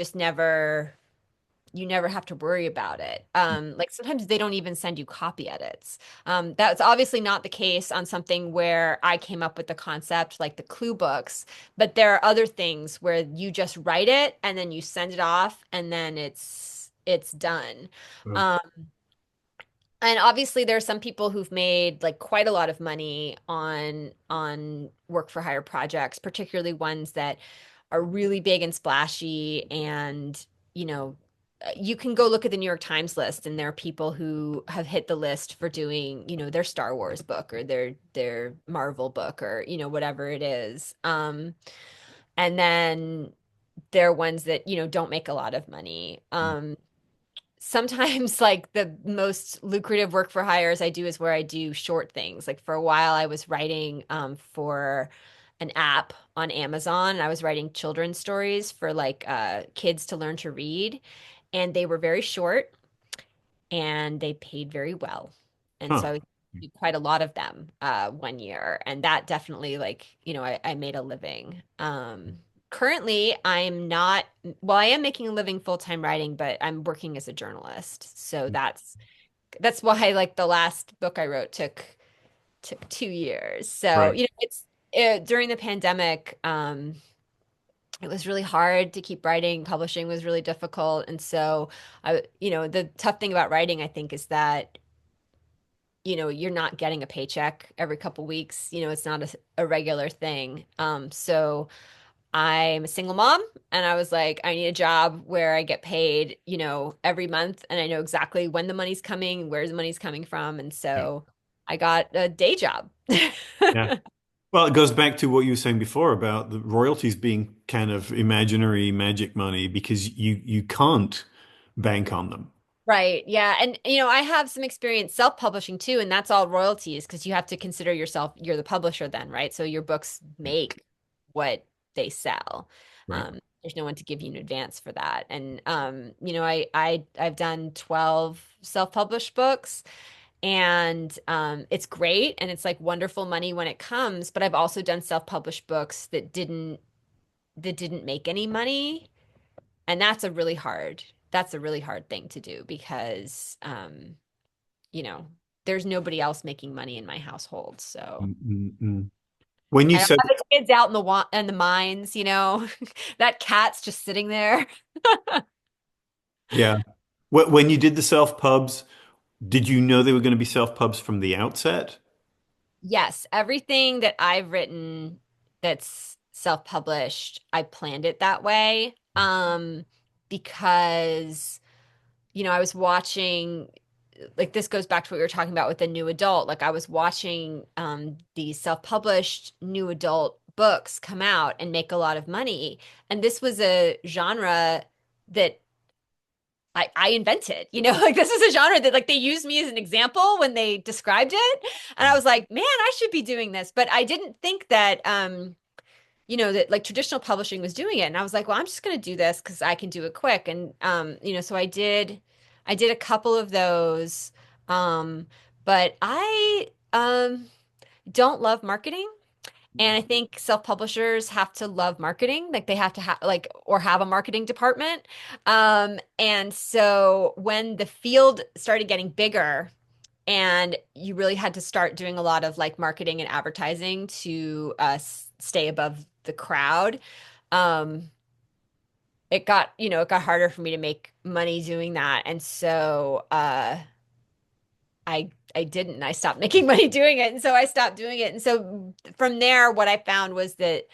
never have to worry about it. Like sometimes they don't even send you copy edits. That's obviously not the case on something where I came up with the concept, like the Clue books, but there are other things where you just write it and then you send it off and then it's done. Oh, Um, and obviously there are some people who've made like quite a lot of money on work for hire projects, particularly ones that are really big and splashy and you know you can go look at the New York Times list and there are people who have hit the list for doing, their Star Wars book or their Marvel book or, whatever it is. And then there are ones that, don't make a lot of money. Sometimes like the most lucrative work for hires I do is where I do short things. Like for a while I was writing for an app on Amazon. I was writing children's stories for like kids to learn to read and they were very short and they paid very well. And so huh. I did quite a lot of them one year and that definitely like, I made a living. Currently, I'm not, well, I am making a living full-time writing, but I'm working as a journalist. So that's why like the last book I wrote took 2 years. So, Right. during the pandemic, it was really hard to keep writing. Publishing was really difficult. And so the tough thing about writing, I think, is that, you're not getting a paycheck every couple weeks. It's not a regular thing. So I'm a single mom and I was like, I need a job where I get paid, every month and I know exactly when the money's coming, where the money's coming from. And Yeah. so I got a day job. Yeah. Well, it goes back to what you were saying before about the royalties being kind of imaginary magic money because you can't bank on them. Right. Yeah. And, I have some experience self-publishing too, and that's all royalties because you have to consider yourself, you're the publisher then, right? So your books make what they sell. Right. There's no one to give you an advance for that. And I've done 12 self-published books, and it's great, and it's like wonderful money when it comes, but I've also done self-published books that didn't make any money, and that's a really hard thing to do because you know, there's nobody else making money in my household. So Mm, mm, mm. When you I don't said, have the kids out in the mines, that cat's just sitting there. yeah, when you did the self pubs, did you know they were going to be self pubs from the outset? Yes, everything that I've written that's self-published, I planned it that way. Because I was watching, like, this goes back to what we were talking about with the new adult. Like, I was watching these self-published new adult books come out and make a lot of money. And this was a genre that I invented, like, this is a genre that, like, they used me as an example when they described it. And I was like, man, I should be doing this. But I didn't think that, that like traditional publishing was doing it. And I was like, well, I'm just going to do this because I can do it quick. And, so I did a couple of those. Um, but I don't love marketing. And I think self-publishers have to love marketing, like they have to have like or have a marketing department. And so when the field started getting bigger and you really had to start doing a lot of like marketing and advertising to stay above the crowd, um, it got harder for me to make money doing that. And so I didn't. I stopped making money doing it. And so I stopped doing it. And so from there, what I found was that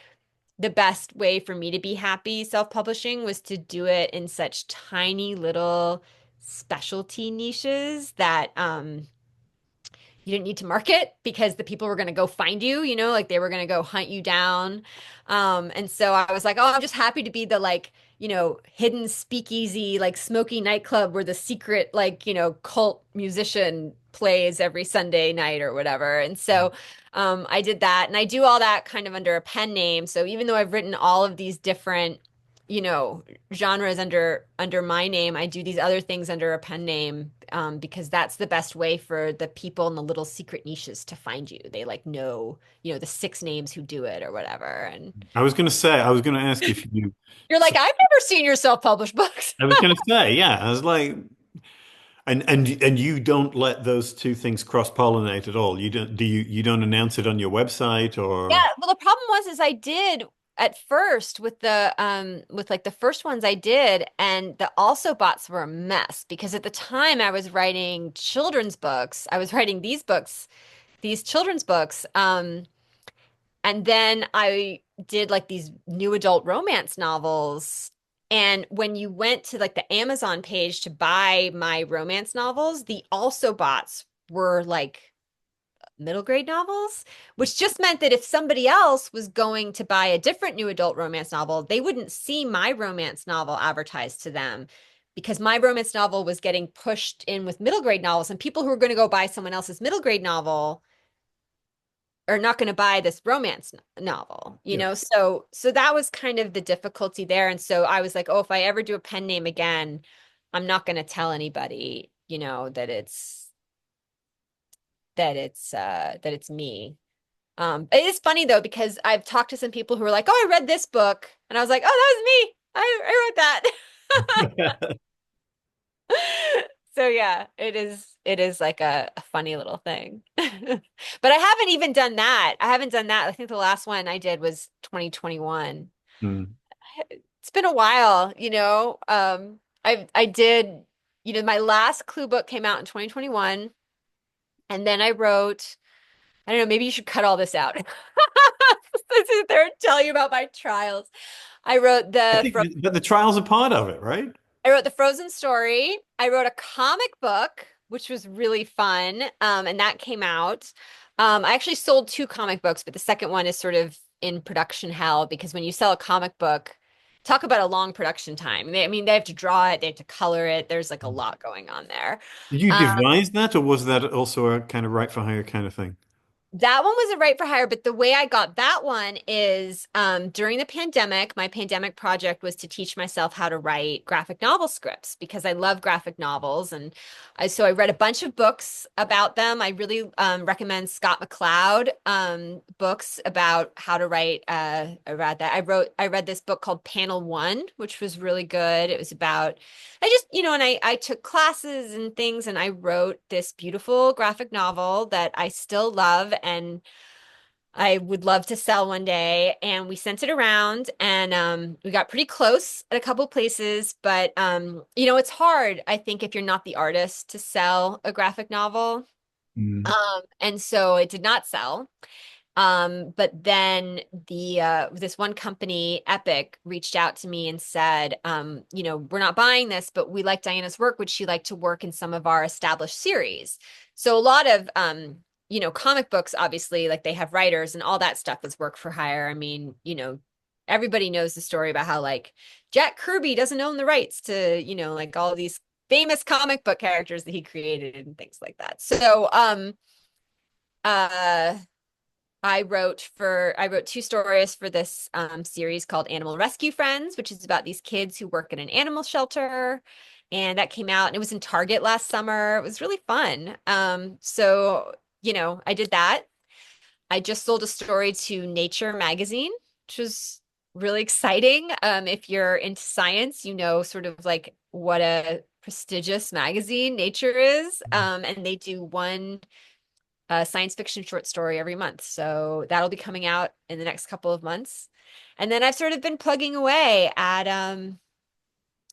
the best way for me to be happy self-publishing was to do it in such tiny little specialty niches that you didn't need to market because the people were going to go find you, like they were going to go hunt you down. And so I was like, oh, I'm just happy to be the like, hidden speakeasy, like smoky nightclub where the secret, like, cult musician plays every Sunday night or whatever. And so I did that, and I do all that kind of under a pen name. So even though I've written all of these different, you know, genres under my name, I do these other things under a pen name, because that's the best way for the people in the little secret niches to find you. They like know, the six names who do it or whatever. And I was going to say, I was going to ask if you, you're like, I've never seen your self-published books. I was going to say, yeah, I was like, and you don't let those two things cross-pollinate at all. You don't, you don't announce it on your website Yeah, or, well, the problem was is I did at first with like the first ones I did, and the also bots were a mess because at the time I was writing children's books. I was writing these children's books. And then I did like these new adult romance novels. And when you went to like the Amazon page to buy my romance novels, the also bots were like middle grade novels, which just meant that if somebody else was going to buy a different new adult romance novel, they wouldn't see my romance novel advertised to them because my romance novel was getting pushed in with middle grade novels, and people who were going to go buy someone else's middle grade novel are not going to buy this romance novel, yeah. So that was kind of the difficulty there. And so I was like, oh, if I ever do a pen name again, I'm not going to tell anybody, that it's me. It is funny though, because I've talked to some people who are like, oh, I read this book. And I was like, oh, that was me. I wrote that. So yeah, it is like a funny little thing. But I haven't even done that. I haven't done that. I think the last one I did was 2021. Mm. It's been a while, I did, my last Clue book came out in 2021, and then I wrote, I don't know, maybe you should cut all this out. Sit there and tell you about my trials. I wrote I the think, but the trials are part of it, right? I wrote the Frozen story. I wrote a comic book, which was really fun. And that came out. I actually sold two comic books, but the second one is sort of in production hell because when you sell a comic book, talk about a long production time. They have to draw it, they have to color it. There's like a lot going on there. Did you Um, devise that, or was that also a kind of right for hire kind of thing? That one was a write for hire, but the way I got that one is during the pandemic, my pandemic project was to teach myself how to write graphic novel scripts because I love graphic novels. And so I read a bunch of books about them. I really recommend Scott McCloud books about how to write. I read that. I read this book called Panel One, which was really good. It was about, I just, and I took classes and things and I wrote this beautiful graphic novel that I still love and I would love to sell one day. And we sent it around and we got pretty close at a couple places, but it's hard, I think, if you're not the artist to sell a graphic novel. Mm. And so it did not sell. But then this one company, Epic, reached out to me and said, we're not buying this, but we like Diana's work. Would she like to work in some of our established series? So a lot of comic books, obviously, like they have writers and all that stuff is work for hire. I mean, everybody knows the story about how like Jack Kirby doesn't own the rights to, like all these famous comic book characters that he created and things like that. So uh I wrote two stories for this series called Animal Rescue Friends, which is about these kids who work in an animal shelter. And that came out and it was in Target last summer. It was really fun. So, I did that. I just sold a story to Nature magazine, which was really exciting. If you're into science, sort of like what a prestigious magazine Nature is. And they do one science fiction short story every month. So that'll be coming out in the next couple of months. And then I've sort of been plugging away at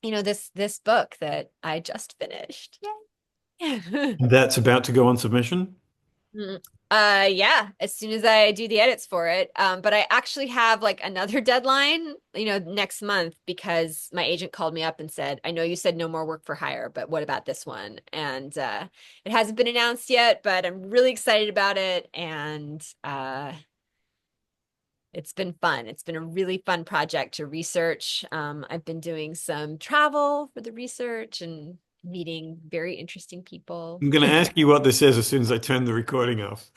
this book that I just finished. Yay. That's about to go on submission. Mm. Yeah, as soon as I do the edits for it. But I actually have like another deadline, next month because my agent called me up and said, I know you said no more work for hire, but what about this one? And it hasn't been announced yet, but I'm really excited about it. And it's been fun. It's been a really fun project to research. I've been doing some travel for the research and meeting very interesting people. I'm going to ask you what this is as soon as I turn the recording off.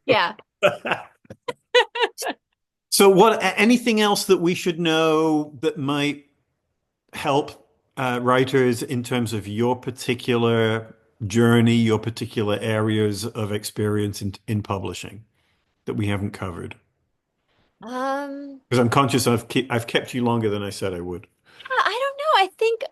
Yeah. So, anything else that we should know that might help writers in terms of your particular journey, your particular areas of experience in publishing that we haven't covered? Um, Because I'm conscious I've kept you longer than I said I would. I don't know. I think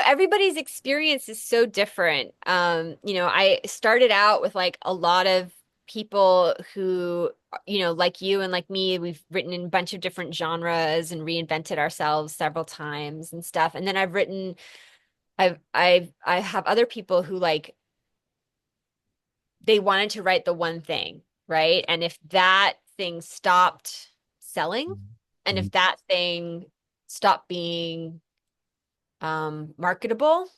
everybody's experience is so different. I started out with like a lot of people who, like you and like me, we've written in a bunch of different genres and reinvented ourselves several times and stuff. And then I have other people who like they wanted to write the one thing, right? And if that thing stopped selling, and if that thing stopped being marketable,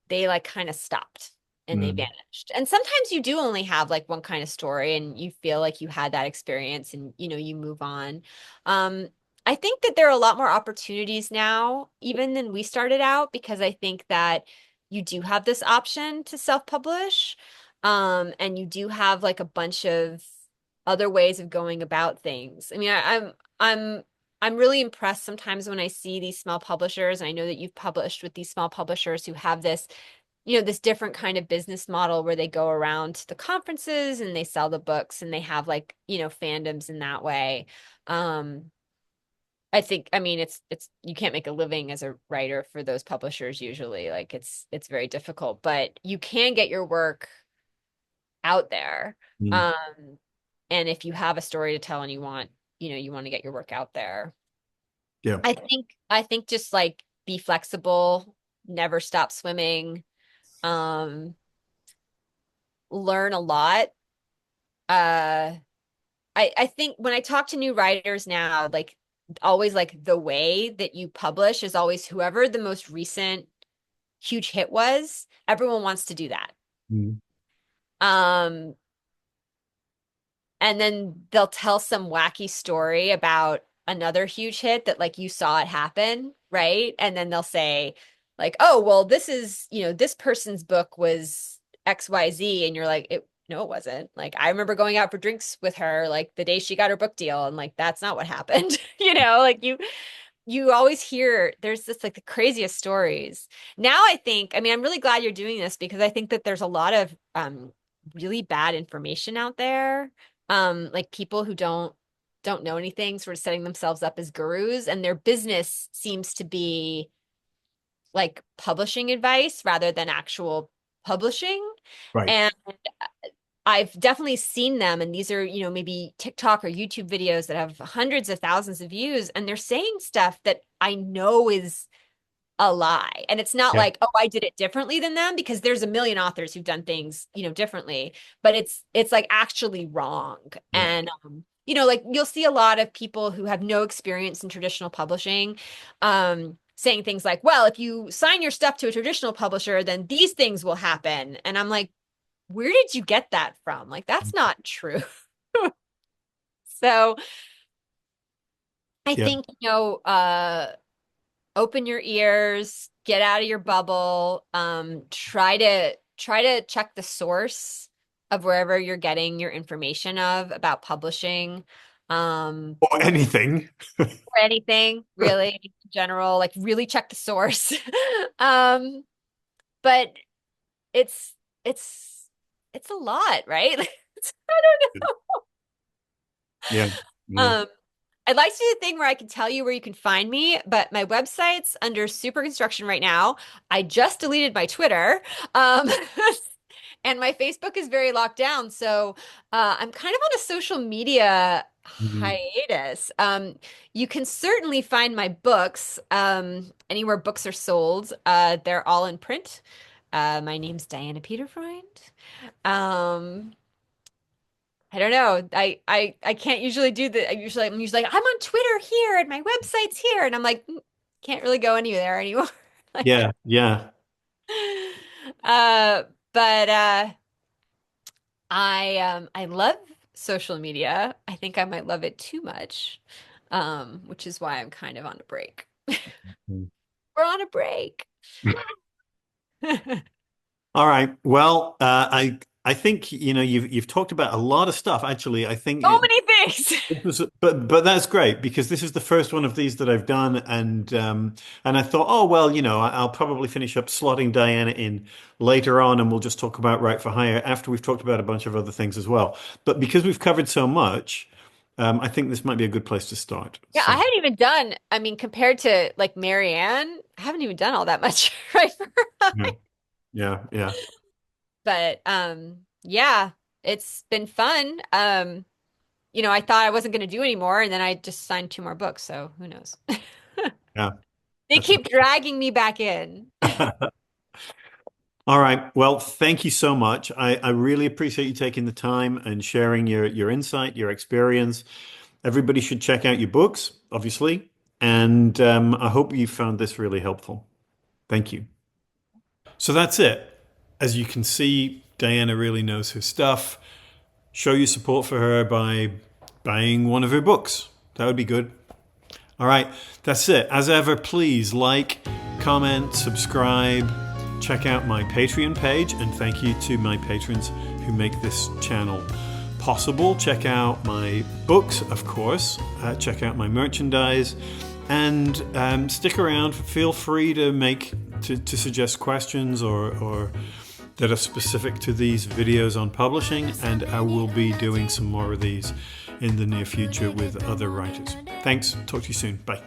they like kind of stopped and they Mm. vanished. And sometimes you do only have like one kind of story and you feel like you had that experience and you move on. Um, I think that there are a lot more opportunities now, even than we started out, because I think that you do have this option to self-publish. And you do have like a bunch of other ways of going about things. I mean, I'm really impressed sometimes when I see these small publishers. I know that you've published with these small publishers who have this, this different kind of business model where they go around to the conferences and they sell the books and they have like, fandoms in that way. Um, I think, I mean, it's you can't make a living as a writer for those publishers usually. Like it's very difficult, but you can get your work out there. Mm. Um, and if you have a story to tell and you want to get your work out there. Yeah. I think just like be flexible, never stop swimming, um, learn a lot. Uh, I think when I talk to new writers now, like always like the way that you publish is always whoever the most recent huge hit was, everyone wants to do that. Mm. Um, and then they'll tell some wacky story about another huge hit that like you saw it happen, right? And then they'll say like, "Oh, well, this is, this person's book was XYZ," and you're like, no, it wasn't. Like, I remember going out for drinks with her, like the day she got her book deal, and like that's not what happened. Like you always hear there's this like the craziest stories. Now I think, I mean, I'm really glad you're doing this because I think that there's a lot of really bad information out there. Like people who don't know anything, sort of setting themselves up as gurus, and their business seems to be like publishing advice rather than actual publishing. Right. And I've definitely seen them, and these are, maybe TikTok or YouTube videos that have hundreds of thousands of views, and they're saying stuff that I know is a lie. And it's not Yeah. like, oh, I did it differently than them, because there's a million authors who've done things, differently, but it's like actually wrong. Yeah. And like you'll see a lot of people who have no experience in traditional publishing, saying things like, well, if you sign your stuff to a traditional publisher, then these things will happen. And I'm like, where did you get that from? Like, that's not true. So I Yeah. think, open your ears, get out of your bubble, try to check the source of wherever you're getting your information of about publishing. Or anything. Or anything really in general, like really check the source. Um, but it's it's it's a lot, right? I don't Yeah. know. Yeah. I'd like to do the thing where I can tell you where you can find me, but my website's under super construction right now. I just deleted my Twitter. Um, and my Facebook is very locked down. So I'm kind of on a social media Mhm. hiatus. You can certainly find my books anywhere books are sold. They're all in print. My name's Diana Peterfreund. Um, I don't know. I can't usually do the. I'm usually like, I'm on Twitter here and my website's here, and I'm like, can't really go anywhere anymore. Like, Yeah. Yeah. uh, but I love social media. I think I might love it too much, which is why I'm kind of on a break. Mm. We're on a break. All right. Well, I think you've talked about a lot of stuff. Actually, I think So many things. it was, but that's great because this is the first one of these that I've done, and I thought, oh well, I'll probably finish up slotting Diana in later on, and we'll just talk about Right for Hire after we've talked about a bunch of other things as well. But because we've covered so much, I think this might be a good place to start. Yeah, I So haven't even done, I mean, compared to like Marianne, I haven't even done all that much, right? yeah, yeah, yeah. But yeah, it's been fun. I thought I wasn't going to do anymore, and then I just signed two more books, so who knows? Yeah. They That's keep dragging me back in. All right. Well, thank you so much. I really appreciate you taking the time and sharing your insight, your experience. Everybody should check out your books, obviously. And I hope you found this really helpful. Thank you. So that's it. As you can see, Diana really knows her stuff. Show your support for her by buying one of her books. That would be good. All right, that's it. As ever, please like, comment, subscribe, check out my Patreon page, and thank you to my patrons who make this channel possible. Check out my books, of course. Check out my merchandise, and stick around. Feel free to suggest questions or that are specific to these videos on publishing, and I will be doing some more of these in the near future with other writers. Thanks. Talk to you soon. Bye.